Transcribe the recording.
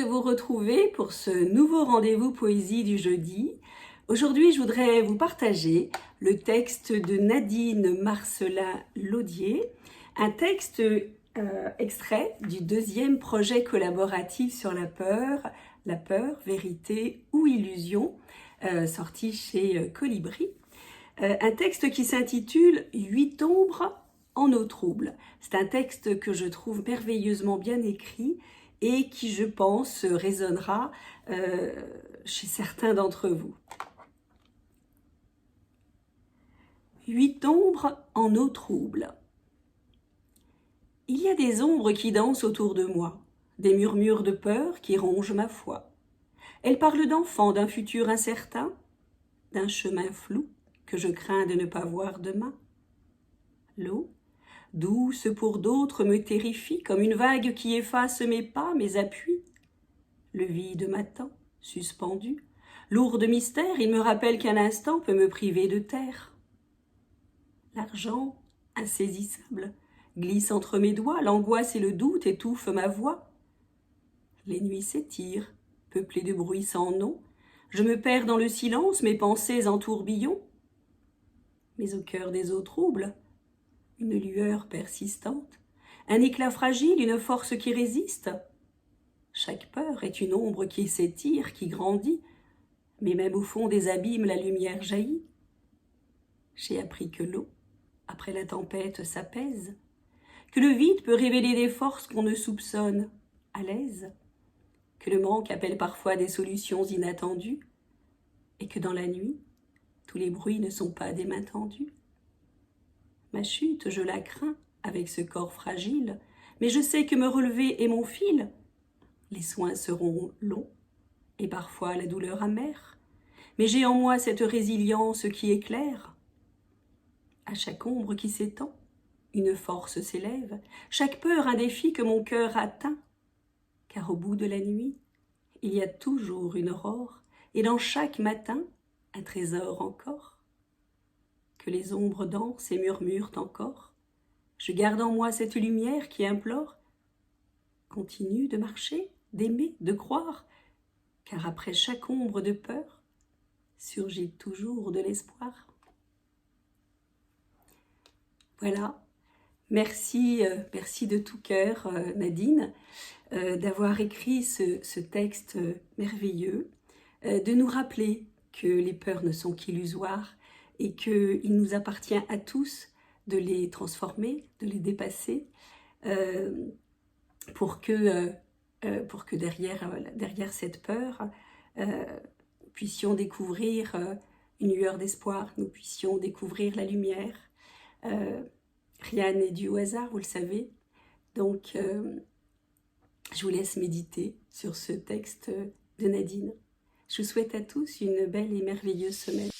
de vous retrouver pour ce nouveau rendez-vous poésie du jeudi. Aujourd'hui, je voudrais vous partager le texte de Nadine Marcelin-Laudier, un texte extrait du deuxième projet collaboratif sur la peur, vérité ou illusion, sorti chez Colibri. Un texte qui s'intitule « 8 ombres en eau trouble ». C'est un texte que je trouve merveilleusement bien écrit et qui, je pense, résonnera chez certains d'entre vous. 8 ombres en eau trouble. Il y a des ombres qui dansent autour de moi, des murmures de peur qui rongent ma foi. Elles parlent d'enfants, d'un futur incertain, d'un chemin flou que je crains de ne pas voir demain. L'eau, douce pour d'autres, me terrifie comme une vague qui efface mes pas, mes appuis. Le vide m'attend, suspendu. Lourd de mystère, il me rappelle qu'un instant peut me priver de terre. L'argent, insaisissable, glisse entre mes doigts, l'angoisse et le doute étouffent ma voix. Les nuits s'étirent, peuplées de bruits sans nom. Je me perds dans le silence, mes pensées en tourbillon. Mais au cœur des eaux troubles, une lueur persistante, un éclat fragile, une force qui résiste. Chaque peur est une ombre qui s'étire, qui grandit, mais même au fond des abîmes, la lumière jaillit. J'ai appris que l'eau, après la tempête, s'apaise, que le vide peut révéler des forces qu'on ne soupçonne, à l'aise, que le manque appelle parfois des solutions inattendues, et que dans la nuit, tous les bruits ne sont pas des mains tendues. Ma chute, je la crains, avec ce corps fragile, mais je sais que me relever est mon fil. Les soins seront longs, et parfois la douleur amère, mais j'ai en moi cette résilience qui éclaire. À chaque ombre qui s'étend, une force s'élève, chaque peur un défi que mon cœur atteint, car au bout de la nuit, il y a toujours une aurore, et dans chaque matin, un trésor encore. Que les ombres dansent et murmurent encore, je garde en moi cette lumière qui implore. Continue de marcher, d'aimer, de croire, car après chaque ombre de peur, surgit toujours de l'espoir. Voilà, merci de tout cœur Nadine, d'avoir écrit ce texte merveilleux, de nous rappeler que les peurs ne sont qu'illusoires et qu'il nous appartient à tous de les transformer, de les dépasser, pour que derrière cette peur, nous puissions découvrir une lueur d'espoir, nous puissions découvrir la lumière. Rien n'est dû au hasard, vous le savez. Donc, je vous laisse méditer sur ce texte de Nadine. Je vous souhaite à tous une belle et merveilleuse semaine.